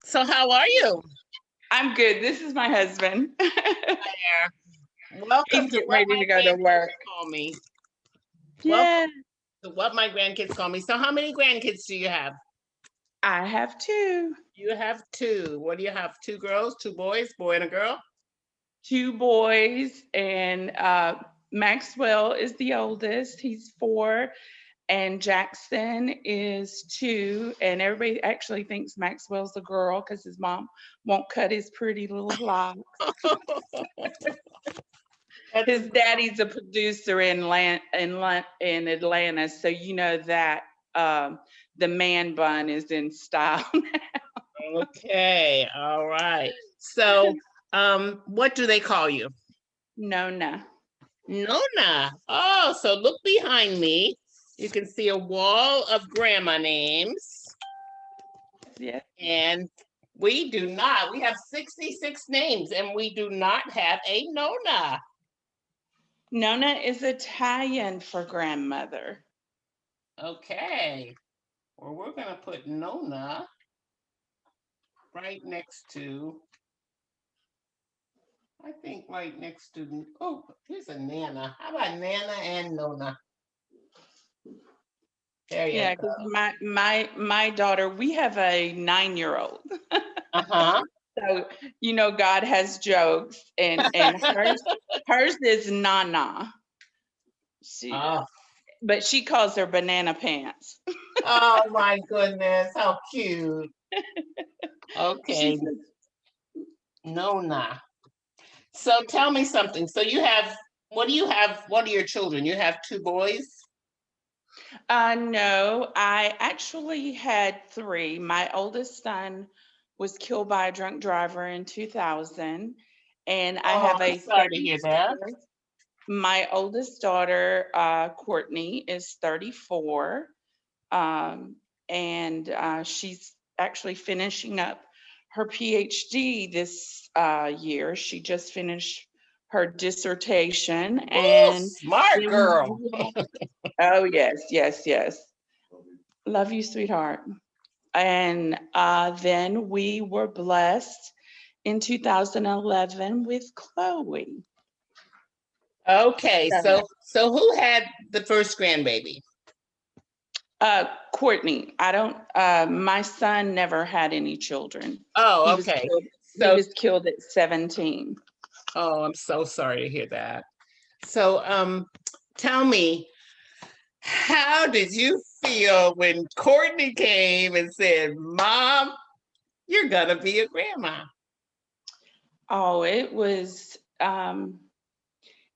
So how are you? I'm good. This is my husband. Hi there. Welcome He's to getting What ready My to go to Grandkids work. Call Me. Welcome Yeah, to What My Grandkids Call Me. So how many grandkids do you have? I have two. You have two. What do you have? Two girls, two boys, boy and a girl? Two boys, and Maxwell is the oldest. He's 4, and Jackson is 2. And everybody actually thinks Maxwell's a girl because his mom won't cut his pretty little locks. That's His daddy's a producer in Atlanta, so you know that the man bun is in style. okay. All right. So what do they call you? Nona. Nona. Oh, so look behind me. You can see a wall of grandma names. Yeah. And we do not. We have 66 names and we do not have a Nona. Nona is Italian for grandmother. Okay. Well, we're going to put Nona right next to, I think right next to, oh, here's a Nana. How about Nana and Nona? There you Yeah, go. because my daughter, we have a 9-year-old. Uh-huh. So God has jokes, and hers is Nana. She Oh, but she calls her banana pants. oh my goodness. How cute. She Okay. says, Nona. So tell me something. So you have, what do you have? What are your children? You have two boys? no, I actually had 3. My oldest son was killed by a drunk driver in 2000, and I Oh, have I'm a sorry to hear that. 34. My oldest daughter, Courtney, is 34, and she's actually finishing up her PhD this year. She just finished her dissertation, Ooh, and smart then girl. oh yes, yes, yes. Love you, sweetheart. And then we were blessed in 2011 with Chloe. Okay, so who had the first grandbaby? Courtney, I don't. My son never had any children. He Oh, was okay. killed. He So, was killed at 17. oh, I'm so sorry to hear that. So, tell me, how did you feel when Courtney came and said, "Mom, you're gonna be a grandma"? Oh, it was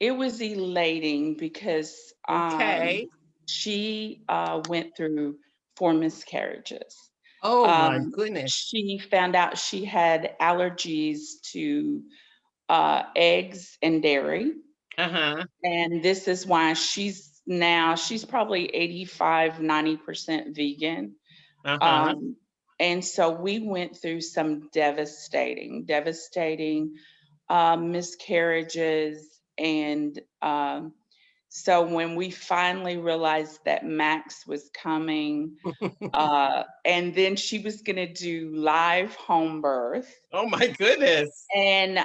elating because Okay. she went through 4 miscarriages. Oh my goodness. She found out she had allergies to eggs and dairy. Uh-huh. And this is why she's probably 85-90% vegan. Uh-huh. Um, and so we went through some devastating miscarriages. And so when we finally realized that Max was coming, and then she was going to do live home birth. Oh my goodness. And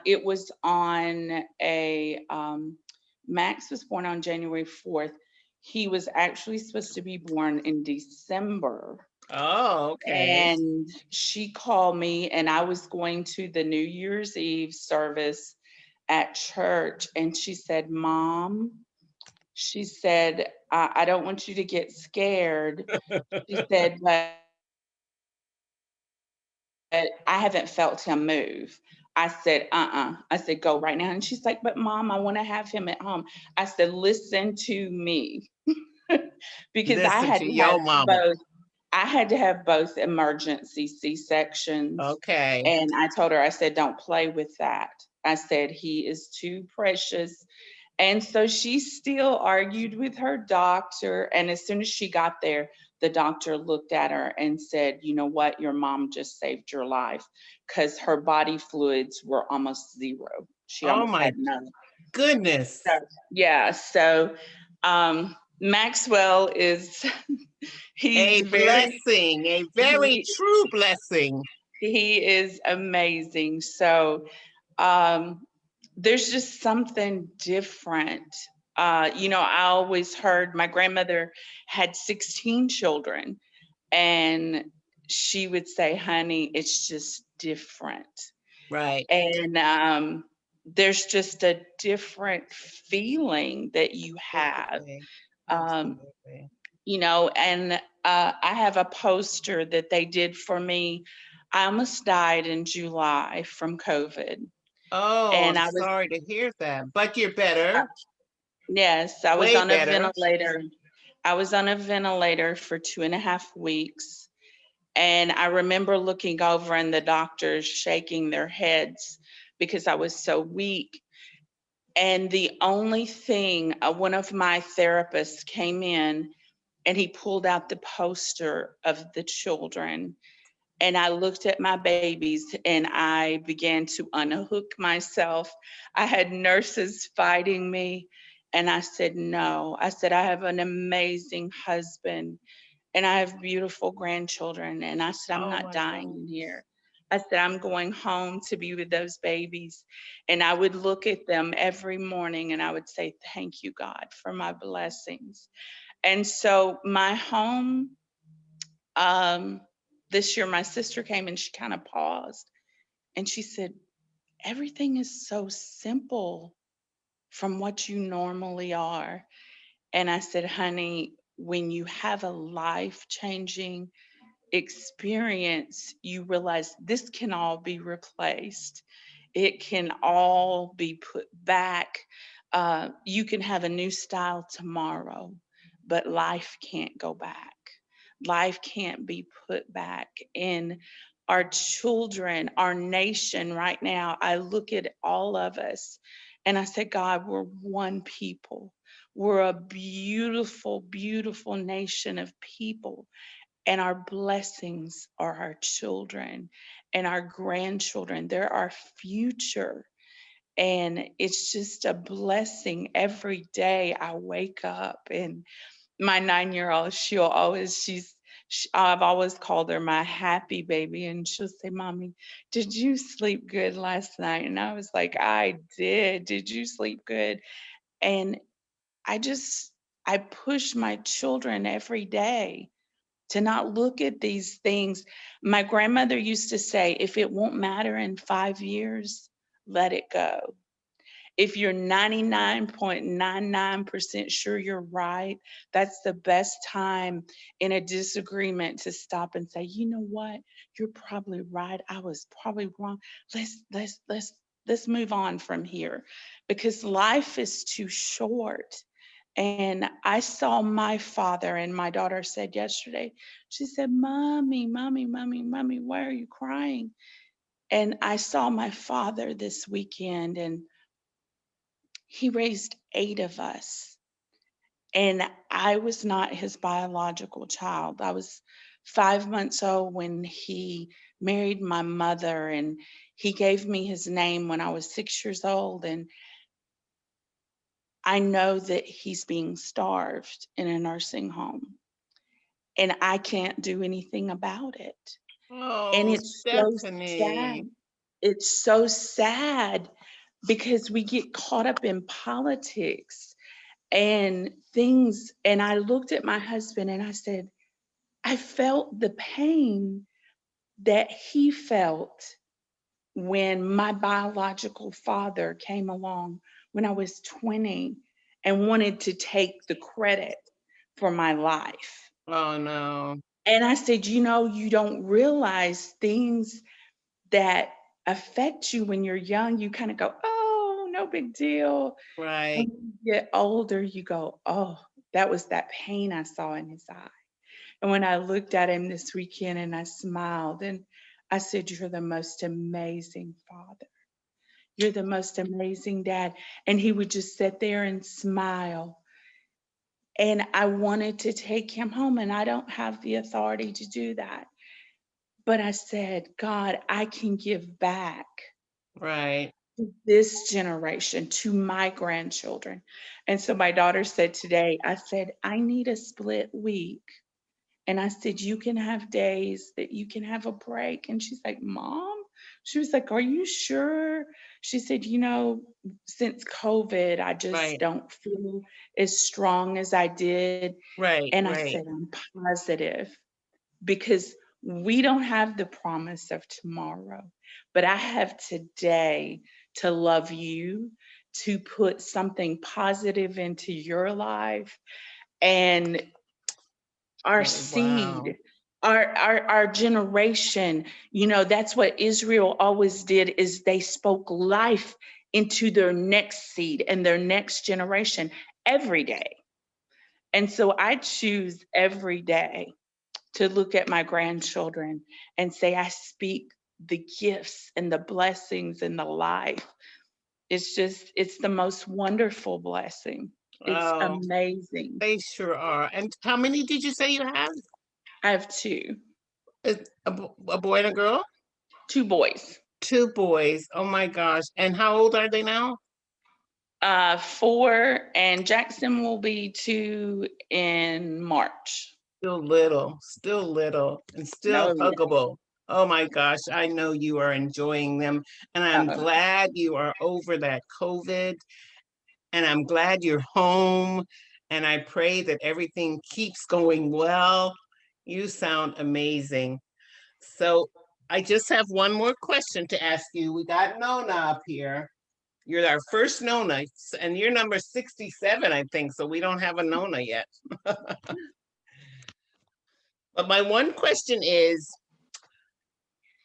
it was on Max was born on January 4th. He was actually supposed to be born in December. Oh, okay. And she called me, and I was going to the New Year's Eve service at church. And she said, Mom, she said, I don't want you to get scared. She said, but I haven't felt him move. I said, I said, go right now. And she's like, but mom, I want to have him at home. I said, listen to me. Because I Listen had to to have your mama. both. I had to have both emergency C-sections. Okay. And I told her, I said, don't play with that. I said, he is too precious. And so she still argued with her doctor. And as soon as she got there, the doctor looked at her and said, you know what? Your mom just saved your life because her body fluids were almost zero. She Oh almost my had none. goodness. So, yeah. So Maxwell is, he's A very, blessing, a very he, true blessing. He is amazing. So um, there's just something different. I always heard my grandmother had 16 children, and she would say, honey, it's just different. Right. And there's just a different feeling that you have. Absolutely. Um, Absolutely. and I have a poster that they did for me. I almost died in July from COVID. Oh, And I'm I was, sorry to hear that, but you're better, yes, I was way on a better. ventilator. I was on a ventilator for 2.5 weeks. And I remember looking over and the doctors shaking their heads because I was so weak. And the only thing, one of my therapists came in and he pulled out the poster of the children. And I looked at my babies and I began to unhook myself. I had nurses fighting me. And I said, no. I said, I have an amazing husband and I have beautiful grandchildren. And I said, I'm Oh not my dying God. in here. I said, I'm going home to be with those babies. And I would look at them every morning and I would say, thank you, God, for my blessings. And so my home, um, this year, my sister came and she kind of paused and she said, everything is so simple from what you normally are. And I said, honey, when you have a life changing experience, you realize this can all be replaced. It can all be put back. You can have a new style tomorrow, but life can't go back. Life can't be put back. In our children, our nation right now, I look at all of us and I say, God, we're one people. We're a beautiful, beautiful nation of people, and our blessings are our children and our grandchildren. They're our future. And it's just a blessing every day I wake up. And my 9-year old, I've always called her my happy baby. And she'll say, Mommy, did you sleep good last night? And I was like, I did. Did you sleep good? And I just, I push my children every day to not look at these things. My grandmother used to say, if it won't matter in 5 years, let it go. If you're 99.99% sure you're right, that's the best time in a disagreement to stop and say, you know what? You're probably right. I was probably wrong. Let's move on from here because life is too short. And I saw my father, and my daughter said yesterday, she said, Mommy, Mommy, Mommy, Mommy, why are you crying? And I saw my father this weekend, and he raised 8 of us. And I was not his biological child. I was 5 months old when he married my mother, and he gave me his name when I was 6 years old. And I know that he's being starved in a nursing home, and I can't do anything about it. And Oh, it's so sad. Stephanie. It's so sad because we get caught up in politics and things. And I looked at my husband and I said, I felt the pain that he felt when my biological father came along when I was 20 and wanted to take the credit for my life. Oh no. And I said, you don't realize things that affect you when you're young. You kind of go, oh, no big deal. And Right. when you get older, you go, oh, that was that pain I saw in his eye. And when I looked at him this weekend and I smiled and I said, you're the most amazing father. You're the most amazing dad. And he would just sit there and smile. And I wanted to take him home, and I don't have the authority to do that. But I said, God, I can give back Right. to this generation, to my grandchildren. And so my daughter said today, I said, I need a split week. And I said, you can have days that you can have a break. And she's like, Mom, she was like, are you sure? She said, since COVID, I just Right. don't feel as strong as I did. Right. And I said, Right. I'm positive because we don't have the promise of tomorrow, but I have today to love you, to put something positive into your life. And our Oh, wow. seed, our generation, that's what Israel always did, is they spoke life into their next seed and their next generation every day. And so I choose every day to look at my grandchildren and say, I speak the gifts and the blessings and the life. It's the most wonderful blessing. It's Oh, amazing. they sure are. And how many did you say you have? I have two, A boy and a girl? two boys, Two boys. Oh my gosh. And how old are they now? 4, and Jackson will be 2 in March. Still little, and still Oh yeah. huggable. Oh my gosh, I know you are enjoying them. And I'm Uh, glad you are over that COVID. And I'm glad you're home. And I pray that everything keeps going well. You sound amazing. So I just have one more question to ask you. We got Nona up here. You're our first Nona, and you're number 67, I think. So we don't have a Nona yet. But my one question is,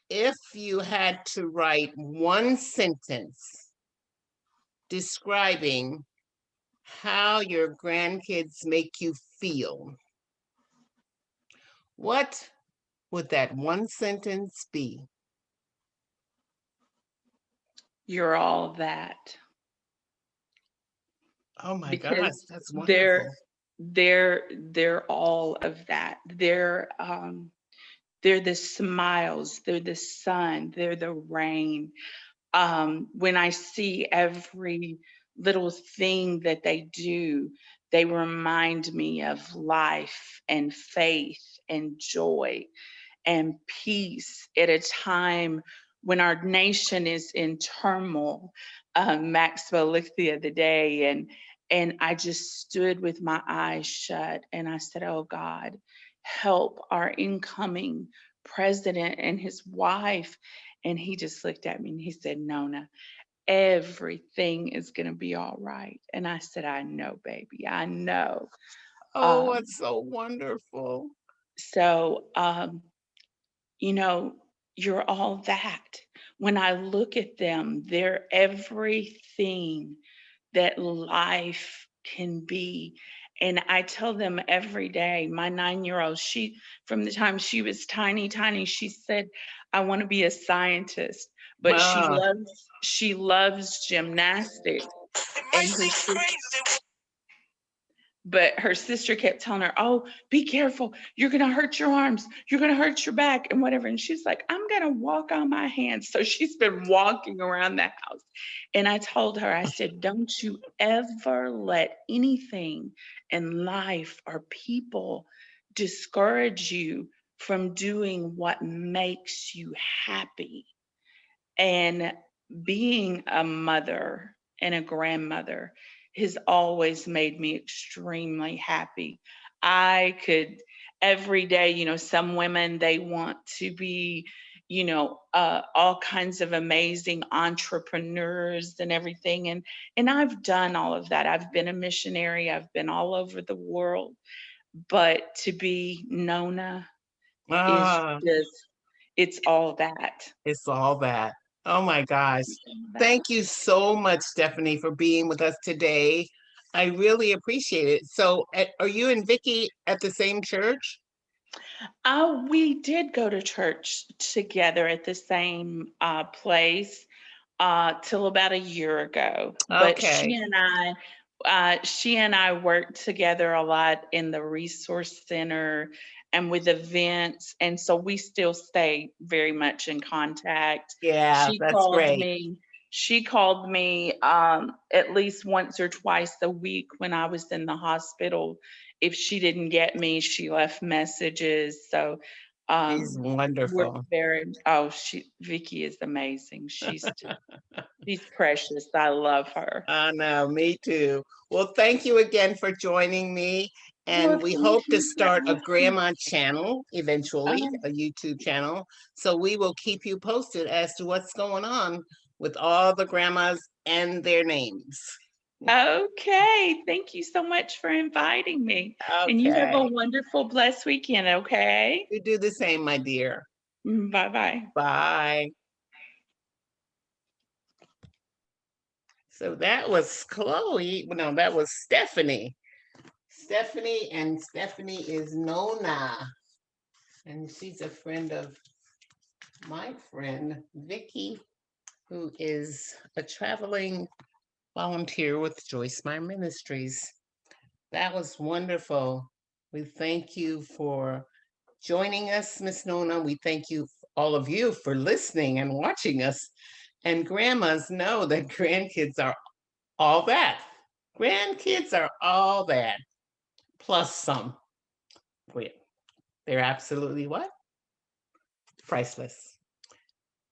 if you had to write one sentence describing how your grandkids make you feel, what would that one sentence be? you're all that, Oh my gosh, because that's they're wonderful. they're all of that. They're the smiles, they're the sun, they're the rain. When I see every little thing that they do, they remind me of life and faith and joy and peace at a time when our nation is in turmoil. Maxwell looked the other day, and I just stood with my eyes shut and I said, "Oh God, help our incoming president and his wife." And he just looked at me and he said, "Nona, everything is going to be all right." And I said, "I know, baby, I know." Oh, Um, it's so wonderful. so you know, you're all that. When I look at them, they're everything that life can be. And I tell them every day, my 9-year-old, from the time she was tiny, tiny, she said, I want to be a scientist, but Ah, she loves gymnastics. And her sister kept telling her, "Oh, be careful. You're going to hurt your arms. You're going to hurt your back and whatever." And she's like, "I'm going to walk on my hands." So she's been walking around the house. And I told her, I said, "Don't you ever let anything in life or people discourage you from doing what makes you happy." And being a mother and a grandmother has always made me extremely happy. I could every day, some women, they want to be, all kinds of amazing entrepreneurs and everything. And I've done all of that. I've been a missionary. I've been all over the world. But to be Nona is ah, just, it's all that. it's all that. Oh my gosh. It's all that. Thank you so much, Stephanie, for being with us today. I really appreciate it. So, are you and Vicky at the same church? We did go to church together at the same place till about a year ago. But Okay. she and I worked together a lot in the resource center and with events, and so we still stay very much in contact. Yeah, She that's calls great. me. She called me at least once or twice a week when I was in the hospital. If she didn't get me, she left messages. So She's we're wonderful. very, oh, Vicky is amazing. She's precious. I love her. I know, me too. Well, thank you again for joining me. Well, And we thank hope to you for start a asking. grandma channel eventually, a YouTube channel. So we will keep you posted as to what's going on with all the grandmas and their names. Okay. Thank you so much for inviting me. And you have a Okay. wonderful, blessed weekend, okay? You do the same, my dear. Bye bye. Bye. So that was Chloe. No, that was Stephanie. And Stephanie is Nona. And she's a friend of my friend, Vicky, who is a traveling volunteer with Joyce Meyer Ministries. That was wonderful. We thank you for joining us, Miss Nona. We thank you, all of you, for listening and watching us. And grandmas know that grandkids are all that. Grandkids are all that, plus some. Wait, they're absolutely what? Priceless.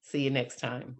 See you next time.